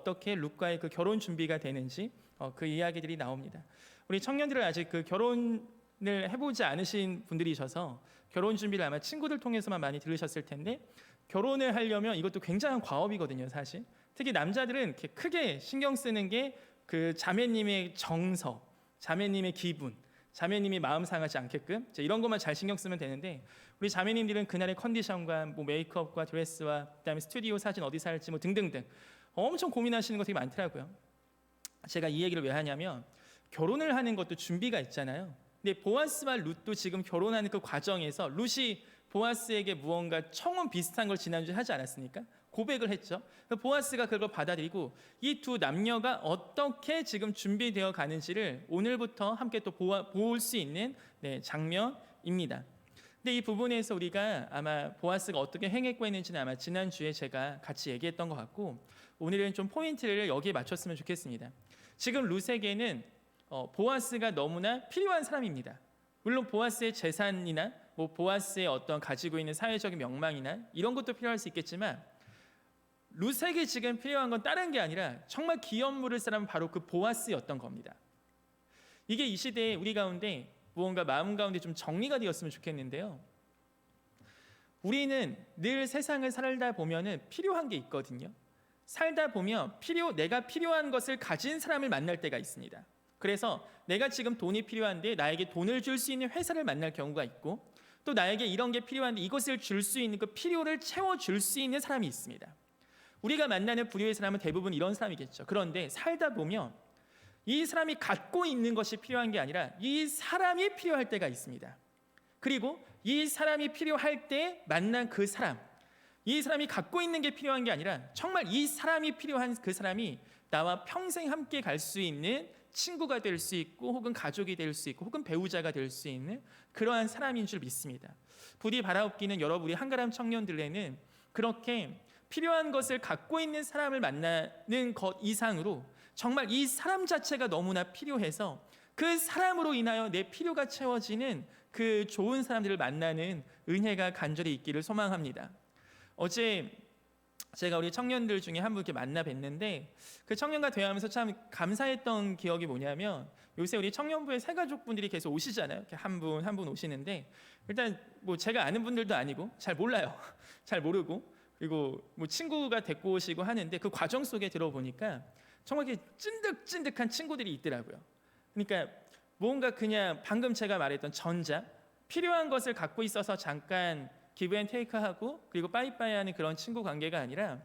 어떻게 룻과의 그 결혼 준비가 되는지 그 이야기들이 나옵니다. 우리 청년들은 아직 그 결혼을 해보지 않으신 분들이셔서 결혼 준비를 아마 친구들 통해서만 많이 들으셨을 텐데, 결혼을 하려면 이것도 굉장한 과업이거든요, 사실. 특히 남자들은 이렇게 크게 신경 쓰는 게 그 자매님의 정서, 자매님의 기분, 자매님이 마음 상하지 않게끔 이런 것만 잘 신경 쓰면 되는데, 우리 자매님들은 그날의 컨디션과 뭐 메이크업과 드레스와 그다음에 스튜디오 사진 어디 살지 뭐 등등등 엄청 고민하시는 것들이 많더라고요. 제가 이 얘기를 왜 하냐면, 결혼을 하는 것도 준비가 있잖아요. 근데 보아스와 룻도 지금 결혼하는 그 과정에서 룻이 보아스에게 무언가 청혼 비슷한 걸 지난주에 하지 않았습니까? 고백을 했죠. 보아스가 그걸 받아들이고 이 두 남녀가 어떻게 지금 준비되어 가는지를 오늘부터 함께 또 볼 수 있는 장면입니다. 근데 이 부분에서 우리가 아마 보아스가 어떻게 행했고 했는지는 아마 지난주에 제가 같이 얘기했던 것 같고, 오늘은 좀 포인트를 여기에 맞췄으면 좋겠습니다. 지금 룻에게는 보아스가 너무나 필요한 사람입니다. 물론 보아스의 재산이나 뭐 보아스의 어떤 가지고 있는 사회적인 명망이나 이런 것도 필요할 수 있겠지만, 룻에게 지금 필요한 건 다른 게 아니라 정말 기업 물을 사람은 바로 그 보아스였던 겁니다. 이게 이 시대에 우리 가운데 무언가 마음 가운데 좀 정리가 되었으면 좋겠는데요. 우리는 늘 세상을 살다 보면은 필요한 게 있거든요. 살다 보면 내가 필요한 것을 가진 사람을 만날 때가 있습니다. 그래서 내가 지금 돈이 필요한데 나에게 돈을 줄 수 있는 회사를 만날 경우가 있고, 또 나에게 이런 게 필요한데 이것을 줄 수 있는 그 필요를 채워줄 수 있는 사람이 있습니다. 우리가 만나는 부류의 사람은 대부분 이런 사람이겠죠. 그런데 살다 보면 이 사람이 갖고 있는 것이 필요한 게 아니라 이 사람이 필요할 때가 있습니다. 그리고 이 사람이 필요할 때 만난 그 사람, 이 사람이 갖고 있는 게 필요한 게 아니라 정말 이 사람이 필요한 그 사람이 나와 평생 함께 갈 수 있는 친구가 될 수 있고, 혹은 가족이 될 수 있고, 혹은 배우자가 될 수 있는 그러한 사람인 줄 믿습니다. 부디 바라옵기는 여러분, 우리 한가람 청년들에는 그렇게 필요한 것을 갖고 있는 사람을 만나는 것 이상으로 정말 이 사람 자체가 너무나 필요해서 그 사람으로 인하여 내 필요가 채워지는 그 좋은 사람들을 만나는 은혜가 간절히 있기를 소망합니다. 어제 제가 우리 청년들 중에 한 분께 만나 뵀는데, 그 청년과 대화하면서 참 감사했던 기억이 뭐냐면, 요새 우리 청년부의 새가족분들이 계속 오시잖아요. 이렇게 한 분 한 분 오시는데, 일단 뭐 제가 아는 분들도 아니고 잘 몰라요. 잘 모르고, 그리고 뭐 친구가 데리고 오시고 하는데, 그 과정 속에 들어보니까 정말 이렇게 찐득찐득한 친구들이 있더라고요. 그러니까 뭔가 그냥 방금 제가 말했던 전자, 필요한 것을 갖고 있어서 잠깐 기브 앤 테이크 하고 그리고 빠이빠이 하는 그런 친구 관계가 아니라,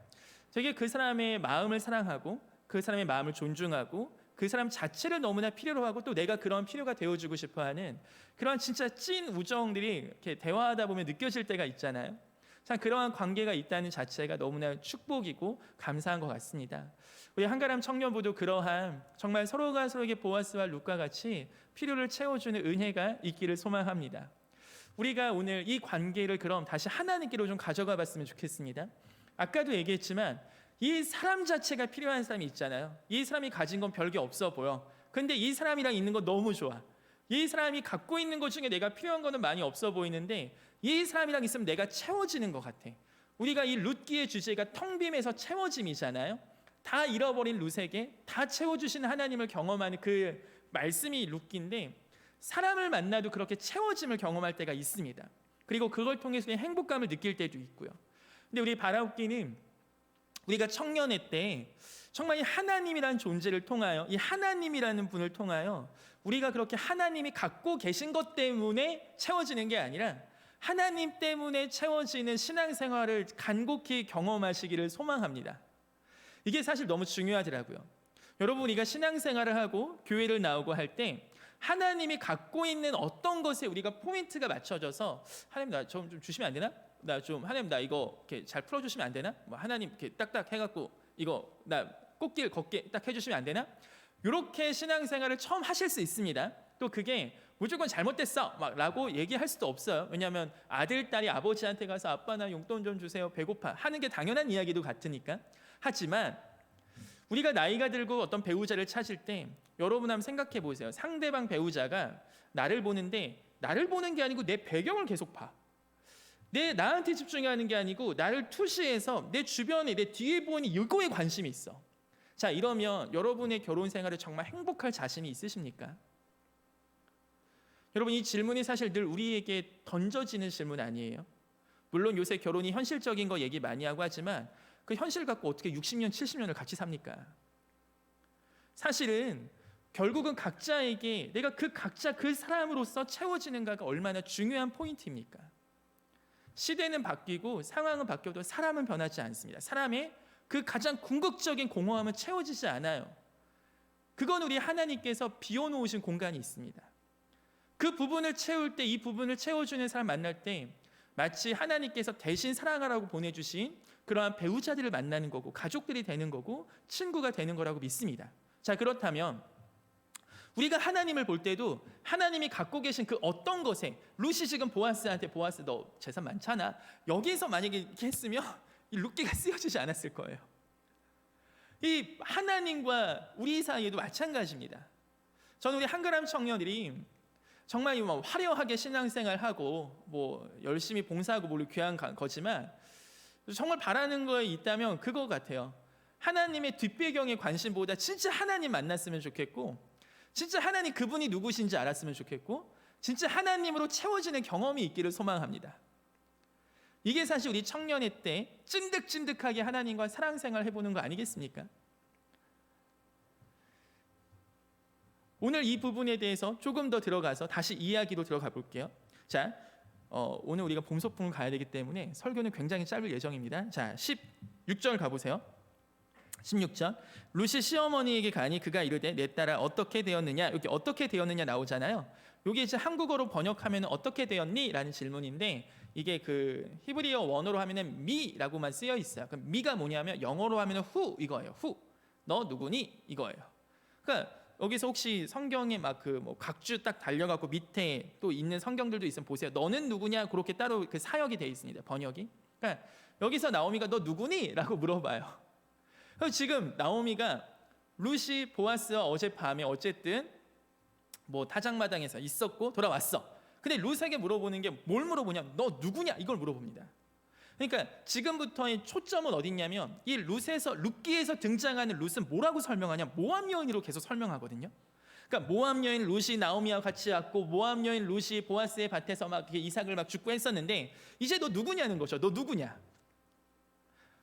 되게 그 사람의 마음을 사랑하고 그 사람의 마음을 존중하고 그 사람 자체를 너무나 필요로 하고 또 내가 그런 필요가 되어주고 싶어하는 그런 진짜 찐 우정들이 이렇게 대화하다 보면 느껴질 때가 있잖아요. 참 그러한 관계가 있다는 자체가 너무나 축복이고 감사한 것 같습니다. 우리 한가람 청년부도 그러한 정말 서로가 서로에게 보아스와 룻과 같이 필요를 채워주는 은혜가 있기를 소망합니다. 우리가 오늘 이 관계를 그럼 다시 하나님께로 좀 가져가 봤으면 좋겠습니다. 아까도 얘기했지만 이 사람 자체가 필요한 사람이 있잖아요. 이 사람이 가진 건 별게 없어 보여. 근데 이 사람이랑 있는 거 너무 좋아. 이 사람이 갖고 있는 것 중에 내가 필요한 거는 많이 없어 보이는데 이 사람이랑 있으면 내가 채워지는 것 같아. 우리가 이 룻기의 주제가 텅 빔에서 채워짐이잖아요. 다 잃어버린 룻에게 다 채워주시는 하나님을 경험하는 그 말씀이 룻기인데, 사람을 만나도 그렇게 채워짐을 경험할 때가 있습니다. 그리고 그걸 통해서 행복감을 느낄 때도 있고요. 근데 우리 바라옵기는 우리가 청년회 때 정말 이 하나님이라는 존재를 통하여, 이 하나님이라는 분을 통하여 우리가 그렇게 하나님이 갖고 계신 것 때문에 채워지는 게 아니라 하나님 때문에 채워지는 신앙생활을 간곡히 경험하시기를 소망합니다. 이게 사실 너무 중요하더라고요. 여러분, 우리가 신앙생활을 하고 교회를 나오고 할 때 하나님이 갖고 있는 어떤 것에 우리가 포인트가 맞춰져서, 하나님 나 좀 주시면 안 되나? 하나님 나 이거 이렇게 잘 풀어주시면 안 되나? 뭐 하나님 이렇게 딱딱 해갖고 이거 나 꽃길 걷게 딱 해주시면 안 되나? 이렇게 신앙생활을 처음 하실 수 있습니다. 또 그게 무조건 잘못됐어 막 라고 얘기할 수도 없어요. 왜냐하면 아들, 딸이 아버지한테 가서 아빠 나 용돈 좀 주세요 배고파 하는 게 당연한 이야기도 같으니까. 하지만 우리가 나이가 들고 어떤 배우자를 찾을 때 여러분 한번 생각해 보세요. 상대방 배우자가 나를 보는데 나를 보는 게 아니고 내 배경을 계속 봐. 나한테 집중하는 게 아니고 나를 투시해서 내 주변에 내 뒤에 보니 이거에 관심이 있어. 자, 이러면 여러분의 결혼 생활에 정말 행복할 자신이 있으십니까? 여러분, 이 질문이 사실 늘 우리에게 던져지는 질문 아니에요? 물론 요새 결혼이 현실적인 거 얘기 많이 하고 하지만 그 현실 갖고 어떻게 60년, 70년을 같이 삽니까? 사실은 결국은 각자에게 내가 그 각자 그 사람으로서 채워지는가가 얼마나 중요한 포인트입니까? 시대는 바뀌고 상황은 바뀌어도 사람은 변하지 않습니다. 사람의 그 가장 궁극적인 공허함은 채워지지 않아요. 그건 우리 하나님께서 비워놓으신 공간이 있습니다. 그 부분을 채울 때, 이 부분을 채워주는 사람 만날 때 마치 하나님께서 대신 사랑하라고 보내주신 그러한 배우자들을 만나는 거고 가족들이 되는 거고 친구가 되는 거라고 믿습니다. 자, 그렇다면 우리가 하나님을 볼 때도 하나님이 갖고 계신 그 어떤 것에, 룻이 지금 보아스한테 보아스 너 재산 많잖아, 여기서 만약에 이렇게 했으면 이 룻기가 쓰여지지 않았을 거예요. 이 하나님과 우리 사이에도 마찬가지입니다. 저는 우리 한가람 청년들이 정말 뭐 화려하게 신앙생활하고 뭐 열심히 봉사하고 뭘 귀한 거지만 정말 바라는 거에 있다면 그거 같아요. 하나님의 뒷배경에 관심보다 진짜 하나님 만났으면 좋겠고, 진짜 하나님 그분이 누구신지 알았으면 좋겠고, 진짜 하나님으로 채워지는 경험이 있기를 소망합니다. 이게 사실 우리 청년의 때 찐득찐득하게 하나님과 사랑생활 해보는 거 아니겠습니까? 오늘 이 부분에 대해서 조금 더 들어가서 다시 이야기로 들어가 볼게요. 자, 오늘 우리가 봄소풍을 가야 되기 때문에 설교는 굉장히 짧을 예정입니다. 자, 16절 가보세요. 16절, 룻이 시어머니에게 가니 그가 이르되 내 딸아 어떻게 되었느냐. 여기 어떻게 되었느냐 나오잖아요. 여기 이제 한국어로 번역하면 어떻게 되었니? 라는 질문인데 이게 그 히브리어 원어로 하면은 미라고만 쓰여 있어요. 그럼 미가 뭐냐면 영어로 하면은 who 이거예요. who, 너 누구니? 이거예요. 그러니까 여기서 혹시 성경에 막 그 뭐 각주 딱 달려갖고 밑에 또 있는 성경들도 있으면 보세요. 너는 누구냐? 그렇게 따로 그 사역이 돼 있습니다. 번역이. 그러니까 여기서 나오미가 너 누구니? 라고 물어봐요. 그래서 지금 나오미가 룻이 보아스와 어젯밤에 어쨌든 뭐 타작마당에서 있었고 돌아왔어. 근데 룻에게 물어보는 게 뭘 물어보냐? 너 누구냐? 이걸 물어봅니다. 그러니까 지금부터의 초점은 어딨냐면 이 룻기에서 등장하는 룻은 뭐라고 설명하냐? 모압 여인으로 계속 설명하거든요. 그러니까 모압 여인 룻이 나오미와 같이 왔고 모압 여인 룻이 보아스의 밭에서 막 이삭을 막 줍고 했었는데 이제 너 누구냐는 거죠. 너 누구냐?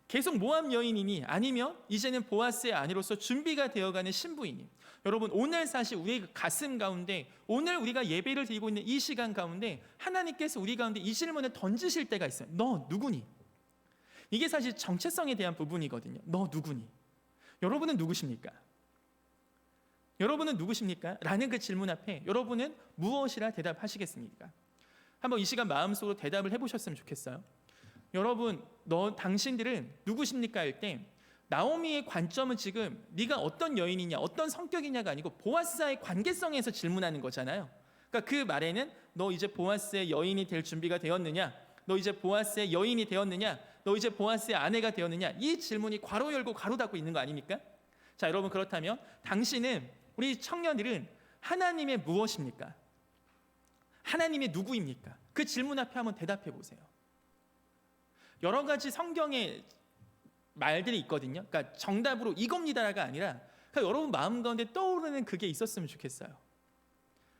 계속 모압 여인이니 아니면 이제는 보아스의 아내로서 준비가 되어가는 신부이니. 여러분, 오늘 사실 우리의 가슴 가운데, 오늘 우리가 예배를 드리고 있는 이 시간 가운데 하나님께서 우리 가운데 이 질문을 던지실 때가 있어요. 너 누구니? 이게 사실 정체성에 대한 부분이거든요. 너 누구니? 여러분은 누구십니까? 여러분은 누구십니까? 라는 그 질문 앞에 여러분은 무엇이라 대답하시겠습니까? 한번 이 시간 마음속으로 대답을 해보셨으면 좋겠어요. 여러분, 당신들은 누구십니까? 할 때 나오미의 관점은 지금 네가 어떤 여인이냐, 어떤 성격이냐가 아니고 보아스와의 관계성에서 질문하는 거잖아요. 그러니까 그 말에는 너 이제 보아스의 여인이 될 준비가 되었느냐, 너 이제 보아스의 여인이 되었느냐, 너 이제 보아스의 아내가 되었느냐, 이 질문이 괄호 열고 괄호 닫고 있는 거 아닙니까? 자, 여러분, 그렇다면 당신은, 우리 청년들은 하나님의 무엇입니까? 하나님의 누구입니까? 그 질문 앞에 한번 대답해 보세요. 여러 가지 성경의 말들이 있거든요. 그러니까 정답으로 이겁니다가 아니라 그러니까 여러분 마음 가운데 떠오르는 그게 있었으면 좋겠어요.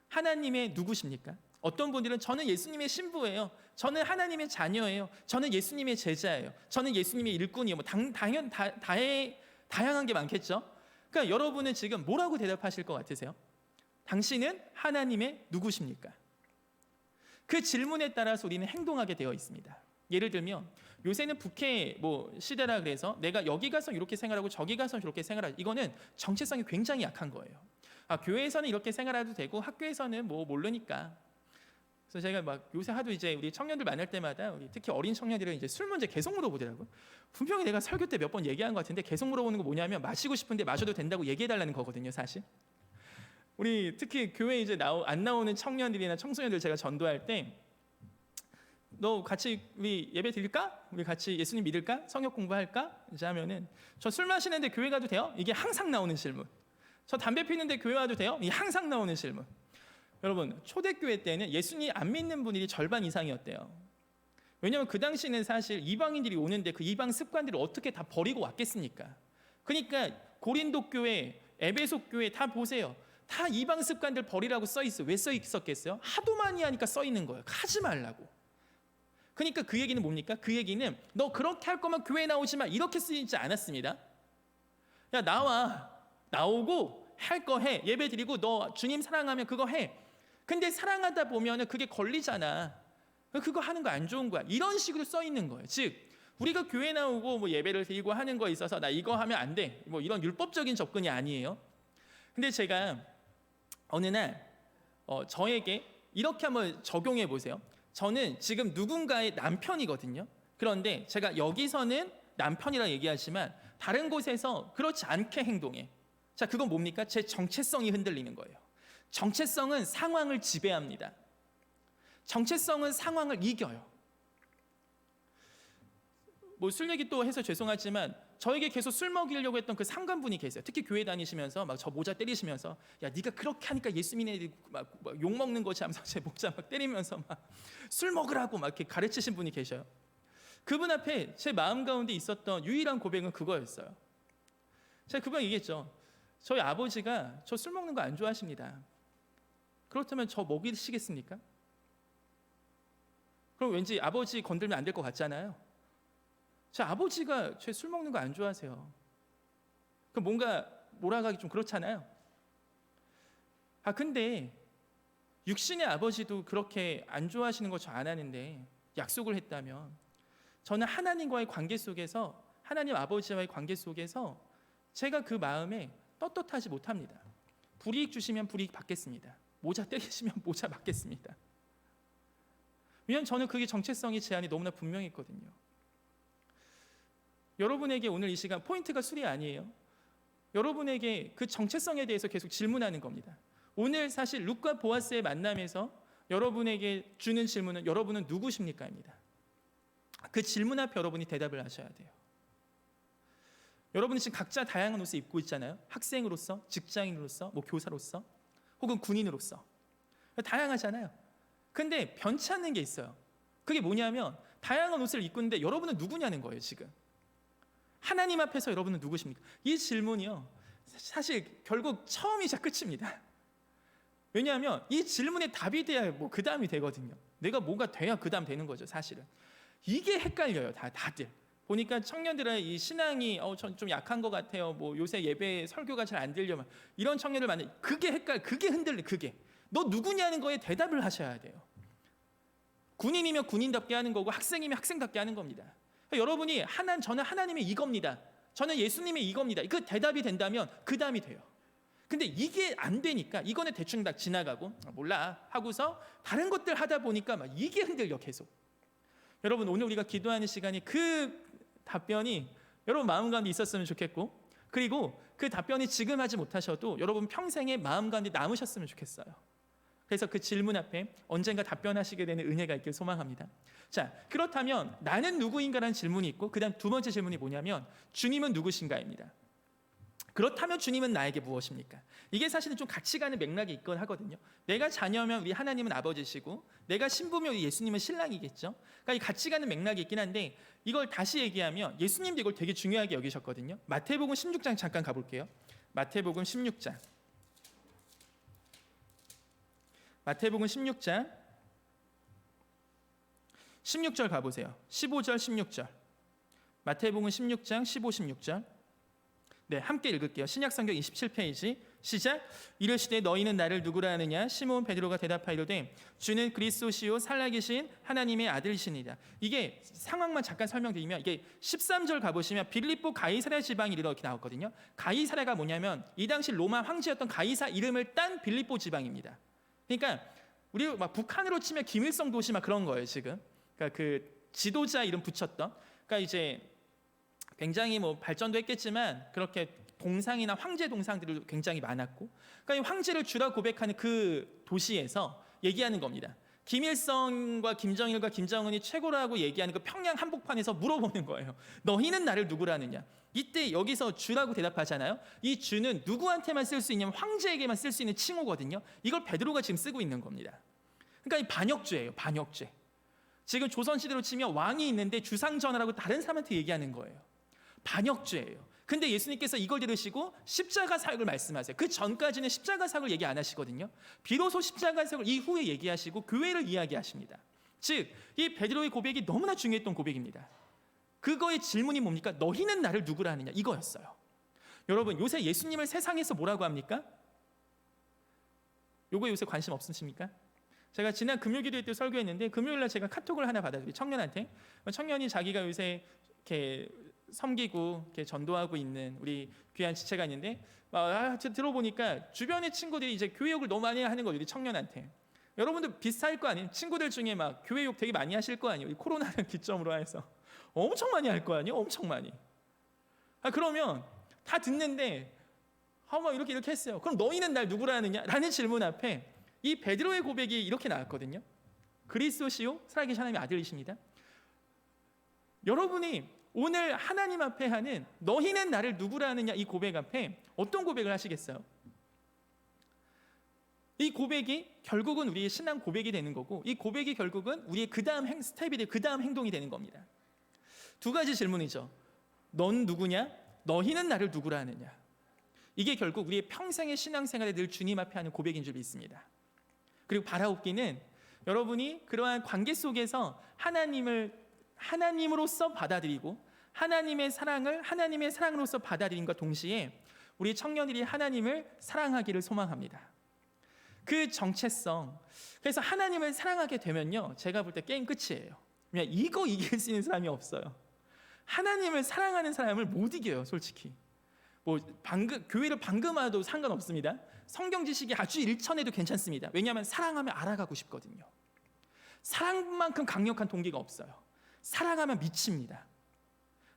하나님의 누구십니까? 어떤 분들은 저는 예수님의 신부예요. 저는 하나님의 자녀예요. 저는 예수님의 제자예요. 저는 예수님의 일꾼이에요. 뭐 다양한 게 많겠죠. 그러니까 여러분은 지금 뭐라고 대답하실 것 같으세요? 당신은 하나님의 누구십니까? 그 질문에 따라서 우리는 행동하게 되어 있습니다. 예를 들면 요새는 부캐 시대라 그래서 내가 여기 가서 이렇게 생활하고 저기 가서 저렇게 생활하고, 이거는 정체성이 굉장히 약한 거예요. 교회에서는 이렇게 생활해도 되고 학교에서는 모르니까. 그래서 제가 막 요새 하도 이제 우리 청년들 만날 때마다 우리 특히 어린 청년들은 이제 술 문제 계속 물어보더라고요. 분명히 내가 설교 때 몇 번 얘기한 것 같은데 계속 물어보는 거 뭐냐면 마시고 싶은데 마셔도 된다고 얘기해달라는 거거든요, 사실. 우리 특히 교회 이제 안 나오는 청년들이나 청소년들 제가 전도할 때 너 같이 우리 예배 드릴까? 우리 같이 예수님 믿을까? 성역 공부할까? 이제 하면은 저 술 마시는데 교회 가도 돼요? 이게 항상 나오는 질문. 저 담배 피는데 교회 와도 돼요? 이게 항상 나오는 질문. 여러분, 초대교회 때는 예수님 안 믿는 분들이 절반 이상이었대요. 왜냐하면 그 당시는 사실 이방인들이 오는데 그 이방 습관들을 어떻게 다 버리고 왔겠습니까? 그러니까 고린도 교회, 에베소 교회 다 보세요. 다 이방 습관들 버리라고 써 있어요. 왜 써 있었겠어요? 하도 많이 하니까 써 있는 거예요. 하지 말라고. 그러니까 그 얘기는 뭡니까? 그 얘기는 너 그렇게 할 거면 교회 나오지 마, 이렇게 쓰이지 않았습니다. 야, 나오고 할 거 해. 예배 드리고 너 주님 사랑하면 그거 해. 근데 사랑하다 보면은 그게 걸리잖아. 그거 하는 거 안 좋은 거야. 이런 식으로 써 있는 거예요. 즉 우리가 교회 나오고 뭐 예배를 드리고 하는 거에 있어서 나 이거 하면 안 돼, 뭐 이런 율법적인 접근이 아니에요. 근데 제가 어느 날 저에게 이렇게 한번 적용해 보세요. 저는 지금 누군가의 남편이거든요. 그런데 제가 여기서는 남편이라 얘기하지만 다른 곳에서 그렇지 않게 행동해. 자, 그건 뭡니까? 제 정체성이 흔들리는 거예요. 정체성은 상황을 지배합니다. 정체성은 상황을 이겨요. 뭐 술 얘기 또 해서 죄송하지만 저에게 계속 술 먹이려고 했던 그 상관분이 계세요. 특히 교회 다니시면서 막 저 모자 때리시면서 야, 네가 그렇게 하니까 예수 믿는 애들이 막 욕 먹는 거지 하면서 제 모자 막 때리면서 막 술 먹으라고 막 이렇게 가르치신 분이 계셔요. 그분 앞에 제 마음 가운데 있었던 유일한 고백은 그거였어요. 제가 그분 얘기했죠. 저희 아버지가 저 술 먹는 거 안 좋아하십니다. 그렇다면 저 먹이시겠습니까? 그럼 왠지 아버지 건들면 안 될 것 같잖아요. 제 아버지가 제 술 먹는 거 안 좋아하세요. 그럼 뭔가 몰아가기 좀 그렇잖아요. 근데 육신의 아버지도 그렇게 안 좋아하시는 거 저 안 하는데 약속을 했다면 저는 하나님과의 관계 속에서, 하나님 아버지와의 관계 속에서 제가 그 마음에 떳떳하지 못합니다. 불이익 주시면 불이익 받겠습니다. 모자 때리시면 모자 받겠습니다. 왜냐하면 저는 그게 정체성의 제한이 너무나 분명히 있거든요. 여러분에게 오늘 이 시간 포인트가 술이 아니에요. 여러분에게 그 정체성에 대해서 계속 질문하는 겁니다. 오늘 사실 룻과 보아스의 만남에서 여러분에게 주는 질문은 여러분은 누구십니까?입니다. 그 질문 앞에 여러분이 대답을 하셔야 돼요. 여러분이 지금 각자 다양한 옷을 입고 있잖아요. 학생으로서, 직장인으로서, 뭐 교사로서, 혹은 군인으로서 다양하잖아요. 근데 변치 않는 게 있어요. 그게 뭐냐면 다양한 옷을 입고 있는데 여러분은 누구냐는 거예요. 지금 하나님 앞에서 여러분은 누구십니까? 이 질문이요, 사실 결국 처음이자 끝입니다. 왜냐하면 이 질문에 답이 돼야 뭐 그 다음이 되거든요. 내가 뭐가 돼야 그 다음 되는 거죠. 사실은 이게 헷갈려요. 다들 보니까 청년들의 이 신앙이 전 좀 약한 것 같아요. 뭐 요새 예배 설교가 잘 안 들려, 이런 청년들 만나, 그게 흔들려. 그게 너 누구냐는 거에 대답을 하셔야 돼요. 군인이면 군인답게 하는 거고 학생이면 학생답게 하는 겁니다. 여러분이 저는 하나님이 이겁니다, 저는 예수님이 이겁니다, 그 대답이 된다면 그 다음이 돼요. 근데 이게 안 되니까 이거는 대충 다 지나가고 몰라 하고서 다른 것들 하다 보니까 막 이게 흔들려 계속. 여러분 오늘 우리가 기도하는 시간이 그 답변이 여러분 마음 가운데 있었으면 좋겠고, 그리고 그 답변이 지금 하지 못하셔도 여러분 평생에 마음 가운데 남으셨으면 좋겠어요. 그래서 그 질문 앞에 언젠가 답변하시게 되는 은혜가 있길 소망합니다. 자, 그렇다면 나는 누구인가라는 질문이 있고, 그 다음 두 번째 질문이 뭐냐면 주님은 누구신가입니다. 그렇다면 주님은 나에게 무엇입니까? 이게 사실은 좀 같이 가는 맥락이 있건 하거든요. 내가 자녀면 우리 하나님은 아버지시고, 내가 신부면 우리 예수님은 신랑이겠죠. 그러니까 이 같이 가는 맥락이 있긴 한데, 이걸 다시 얘기하면 예수님도 이걸 되게 중요하게 여기셨거든요. 마태복음 16장 잠깐 가볼게요. 마태복음 16장. 마태복음 16장 16절 가보세요. 15절 16절. 마태복음 16장 15, 16절. 네, 함께 읽을게요. 신약성경 27페이지. 시작. 이르시되 너희는 나를 누구라 하느냐? 시몬 베드로가 대답하이르되 주는 그리스도시요 살아계신 하나님의 아들이시니라. 이게 상황만 잠깐 설명드리면, 이게 13절 가보시면 빌립보 가이사랴 지방이 이렇게 나왔거든요. 가이사랴가 뭐냐면 이 당시 로마 황제였던 가이사 이름을 딴 빌립보 지방입니다. 그러니까 우리 막 북한으로 치면 김일성 도시 막 그런 거예요 지금. 그러니까 그 지도자 이름 붙였던. 그러니까 이제 굉장히 뭐 발전도 했겠지만 그렇게 동상이나 황제 동상들이 굉장히 많았고, 그러니까 이 황제를 주라 고백하는 그 도시에서 얘기하는 겁니다. 김일성과 김정일과 김정은이 최고라고 얘기하는 그 평양 한복판에서 물어보는 거예요. 너희는 나를 누구라느냐? 이때 여기서 주라고 대답하잖아요. 이 주는 누구한테만 쓸 수 있냐면 황제에게만 쓸 수 있는 칭호거든요. 이걸 베드로가 지금 쓰고 있는 겁니다. 그러니까 이 반역죄예요. 반역죄. 지금 조선시대로 치면 왕이 있는데 주상전하라고 다른 사람한테 얘기하는 거예요. 반역죄예요. 근데 예수님께서 이걸 들으시고 십자가 사역을 말씀하세요. 그 전까지는 십자가 사역을 얘기 안 하시거든요. 비로소 십자가 사역을 이후에 얘기하시고 교회를 이야기하십니다. 즉, 이 베드로의 고백이 너무나 중요했던 고백입니다. 그거의 질문이 뭡니까? 너희는 나를 누구라 하느냐, 이거였어요. 여러분, 요새 예수님을 세상에서 뭐라고 합니까? 요거 요새 관심 없으십니까? 제가 지난 금요기도회 때 설교했는데 금요일날 제가 카톡을 하나 받아들이 청년한테, 청년이 자기가 요새 이렇게 섬기고 이렇게 전도하고 있는 우리 귀한 지체가 있는데 들어보니까 주변의 친구들이 이제 교회욕을 너무 많이 하는 거예요. 우리 청년한테. 여러분도 비슷할 거 아니에요? 친구들 중에 막 교회욕 되게 많이 하실 거 아니에요? 코로나를 기점으로 해서 엄청 많이 할 거 아니에요? 엄청 많이. 그러면 다 듣는데 막 이렇게 했어요. 그럼 너희는 날 누구라 하느냐? 라는 질문 앞에 이 베드로의 고백이 이렇게 나왔거든요. 그리스도시요 살아계신 하나님의 아들이십니다. 여러분이 오늘 하나님 앞에 하는 너희는 나를 누구라 하느냐 이 고백 앞에 어떤 고백을 하시겠어요? 이 고백이 결국은 우리의 신앙 고백이 되는 거고, 이 고백이 결국은 우리의 그 다음 스텝이 되고 그 다음 행동이 되는 겁니다. 두 가지 질문이죠. 넌 누구냐? 너희는 나를 누구라 하느냐? 이게 결국 우리의 평생의 신앙생활에 늘 주님 앞에 하는 고백인 줄 믿습니다. 그리고 바라옵기는 여러분이 그러한 관계 속에서 하나님으로서 받아들이고 하나님의 사랑을 하나님의 사랑으로서 받아들임과 동시에 우리 청년들이 하나님을 사랑하기를 소망합니다. 그 정체성. 그래서 하나님을 사랑하게 되면요, 제가 볼 때 게임 끝이에요. 그냥 이거 이길 수 있는 사람이 없어요. 하나님을 사랑하는 사람을 못 이겨요, 솔직히. 교회를 방금 와도 상관없습니다. 성경 지식이 아주 일천해도 괜찮습니다. 왜냐하면 사랑하면 알아가고 싶거든요. 사랑만큼 강력한 동기가 없어요. 사랑하면 미칩니다.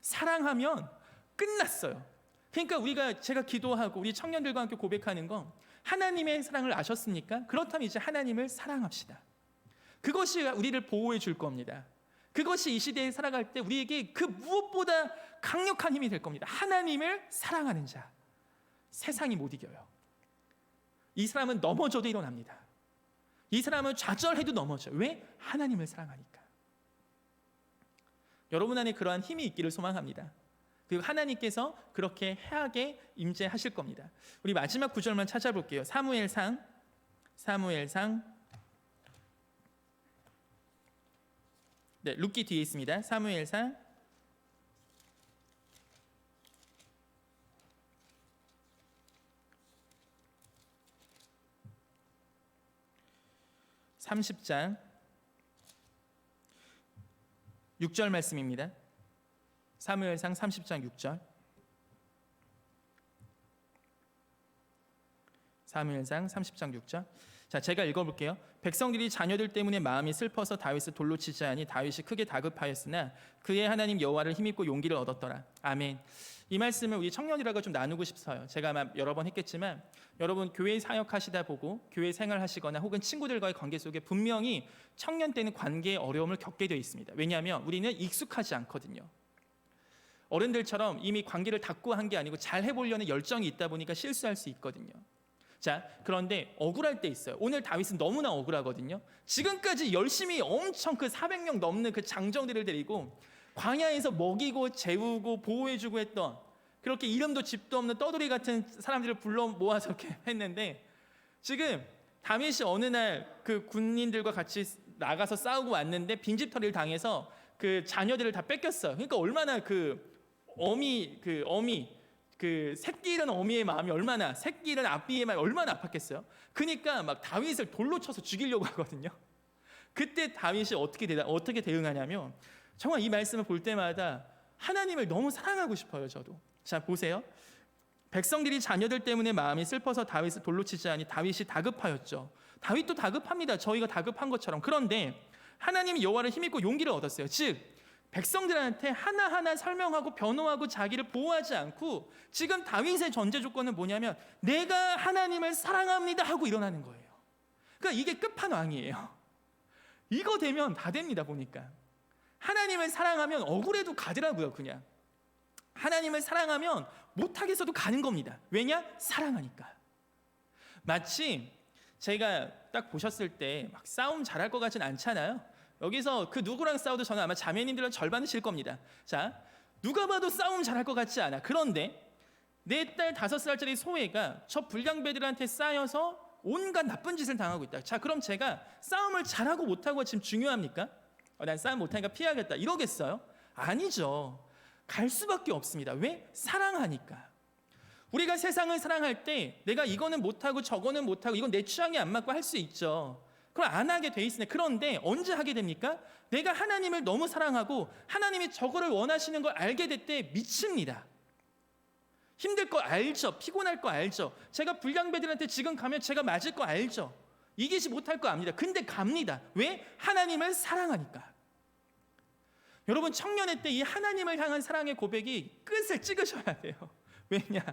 사랑하면 끝났어요. 그러니까 제가 기도하고 우리 청년들과 함께 고백하는 건 하나님의 사랑을 아셨습니까? 그렇다면 이제 하나님을 사랑합시다. 그것이 우리를 보호해 줄 겁니다. 그것이 이 시대에 살아갈 때 우리에게 그 무엇보다 강력한 힘이 될 겁니다. 하나님을 사랑하는 자, 세상이 못 이겨요. 이 사람은 넘어져도 일어납니다. 이 사람은 좌절해도 넘어져요. 왜? 하나님을 사랑하니까. 여러분 안에 그러한 힘이 있기를 소망합니다. 그리고 하나님께서 그렇게 해하게 임재하실 겁니다. 우리 마지막 구절만 찾아볼게요. 사무엘상 네, 룻기 뒤에 있습니다. 사무엘상 30장 6절 말씀입니다. 사무엘상 30장 6절. 사무엘상 30장 6절. 자, 제가 읽어볼게요. 백성들이 자녀들 때문에 마음이 슬퍼서 다윗을 돌로 치지 아니 다윗이 크게 다급하였으나 그의 하나님 여호와를 힘입고 용기를 얻었더라. 아멘. 이 말씀을 우리 청년이라고 좀 나누고 싶어요. 제가 아마 여러 번 했겠지만 여러분 교회 사역하시다 보고 교회 생활하시거나 혹은 친구들과의 관계 속에 분명히 청년 때는 관계의 어려움을 겪게 되어 있습니다. 왜냐하면 우리는 익숙하지 않거든요. 어른들처럼 이미 관계를 닦고 한 게 아니고 잘 해보려는 열정이 있다 보니까 실수할 수 있거든요. 자, 그런데 억울할 때 있어요. 오늘 다윗은 너무나 억울하거든요. 지금까지 열심히 엄청 그 400명 넘는 그 장정들을 데리고 광야에서 먹이고 재우고 보호해주고 했던 그렇게 이름도 집도 없는 떠돌이 같은 사람들을 불러 모아서 이렇게 했는데 지금 다윗이 어느 날 그 군인들과 같이 나가서 싸우고 왔는데 빈집털이를 당해서 그 자녀들을 다 뺏겼어요. 그러니까 얼마나 그 새끼 잃은 어미의 마음이 얼마나, 새끼 잃은 아비의 마음이 얼마나 아팠겠어요. 그러니까 막 다윗을 돌로 쳐서 죽이려고 하거든요. 그때 다윗이 어떻게 대응하냐면 정말 이 말씀을 볼 때마다 하나님을 너무 사랑하고 싶어요. 저도. 자, 보세요. 백성들이 자녀들 때문에 마음이 슬퍼서 다윗을 돌로 치지 아니 다윗이 다급하였죠. 다윗도 다급합니다. 저희가 다급한 것처럼. 그런데 하나님이 여호와를 힘입고 용기를 얻었어요. 즉 백성들한테 하나하나 설명하고 변호하고 자기를 보호하지 않고 지금 다윗의 전제 조건은 뭐냐면 내가 하나님을 사랑합니다 하고 일어나는 거예요. 그러니까 이게 끝판왕이에요. 이거 되면 다 됩니다. 보니까 하나님을 사랑하면 억울해도 가더라고요. 그냥 하나님을 사랑하면 못하겠어도 가는 겁니다. 왜냐? 사랑하니까. 마치 제가 딱 보셨을 때 막 싸움 잘할 것 같진 않잖아요. 여기서 그 누구랑 싸워도 저는 아마 자매님들은 절반은 질 겁니다. 자, 누가 봐도 싸움 잘할 것 같지 않아. 그런데 내 딸 5살짜리 소혜가 저 불량배들한테 쌓여서 온갖 나쁜 짓을 당하고 있다. 자, 그럼 제가 싸움을 잘하고 못하고 지금 중요합니까? 난 싸움 못하니까 피하겠다 이러겠어요? 아니죠. 갈 수밖에 없습니다. 왜? 사랑하니까. 우리가 세상을 사랑할 때 내가 이거는 못하고 저거는 못하고 이건 내 취향에 안 맞고 할 수 있죠. 그럼 안 하게 돼 있으네. 그런데 언제 하게 됩니까? 내가 하나님을 너무 사랑하고 하나님이 저거를 원하시는 걸 알게 될 때 미칩니다. 힘들 거 알죠. 피곤할 거 알죠. 제가 불량배들한테 지금 가면 제가 맞을 거 알죠. 이기지 못할 거 압니다. 근데 갑니다. 왜? 하나님을 사랑하니까. 여러분, 청년의 때 이 하나님을 향한 사랑의 고백이 끝을 찍으셔야 돼요. 왜냐?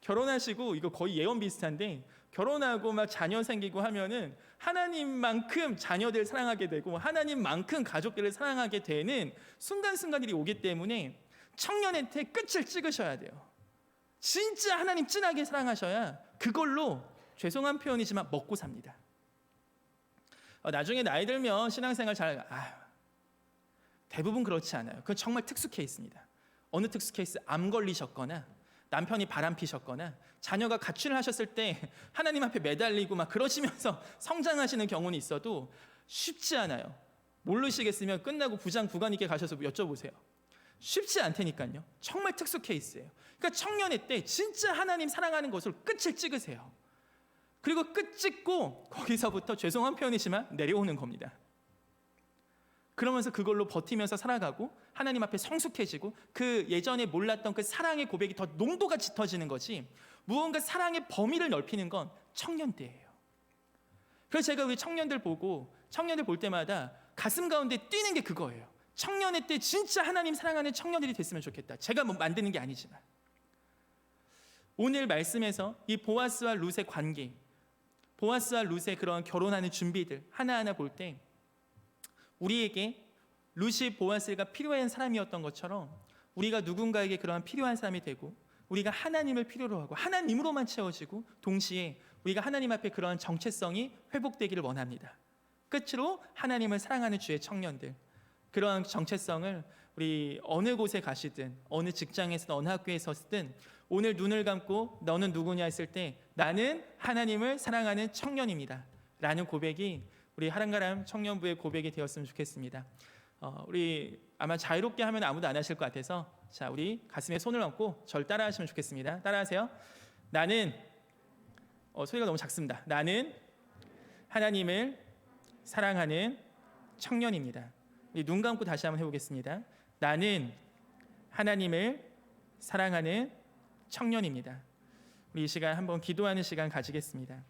결혼하시고 이거 거의 예언 비슷한데 결혼하고 막 자녀 생기고 하면은 하나님만큼 자녀들 사랑하게 되고 하나님만큼 가족들을 사랑하게 되는 순간순간들이 오기 때문에 청년의 때 끝을 찍으셔야 돼요. 진짜 하나님 진하게 사랑하셔야 그걸로 죄송한 표현이지만 먹고 삽니다. 나중에 나이 들면 신앙생활 대부분 그렇지 않아요. 그건 정말 특수 케이스입니다. 어느 특수 케이스? 암 걸리셨거나 남편이 바람 피셨거나 자녀가 가출을 하셨을 때 하나님 앞에 매달리고 막 그러시면서 성장하시는 경우는 있어도 쉽지 않아요. 모르시겠으면 끝나고 부장 부관님께 가셔서 여쭤보세요. 쉽지 않다니까요. 정말 특수 케이스예요. 그러니까 청년의 때 진짜 하나님 사랑하는 것으로 끝을 찍으세요. 그리고 끝 찍고 거기서부터 죄송한 표현이지만 내려오는 겁니다. 그러면서 그걸로 버티면서 살아가고 하나님 앞에 성숙해지고 그 예전에 몰랐던 그 사랑의 고백이 더 농도가 짙어지는 거지, 무언가 사랑의 범위를 넓히는 건 청년 때예요. 그래서 제가 우리 청년들 볼 때마다 가슴 가운데 뛰는 게 그거예요. 청년의 때 진짜 하나님 사랑하는 청년들이 됐으면 좋겠다. 제가 뭐 만드는 게 아니지만. 오늘 말씀에서 이 보아스와 룻의 관계, 보아스와 룻의 그런 결혼하는 준비들 하나하나 볼 때 우리에게 룻이 보아스가 필요한 사람이었던 것처럼 우리가 누군가에게 그러한 필요한 사람이 되고 우리가 하나님을 필요로 하고 하나님으로만 채워지고 동시에 우리가 하나님 앞에 그러한 정체성이 회복되기를 원합니다. 끝으로 하나님을 사랑하는 주의 청년들, 그러한 정체성을 우리 어느 곳에 가시든 어느 직장에서든 어느 학교에 섰든 오늘 눈을 감고 너는 누구냐 했을 때 나는 하나님을 사랑하는 청년입니다 라는 고백이 우리 하랑가람 청년부의 고백이 되었으면 좋겠습니다. 우리 아마 자유롭게 하면 아무도 안 하실 것 같아서 자, 우리 가슴에 손을 얹고 절 따라하시면 좋겠습니다. 따라하세요. 나는 소리가 너무 작습니다. 나는 하나님을 사랑하는 청년입니다. 우리 눈 감고 다시 한번 해보겠습니다. 나는 하나님을 사랑하는 청년입니다. 우리 이 시간 한번 기도하는 시간 가지겠습니다.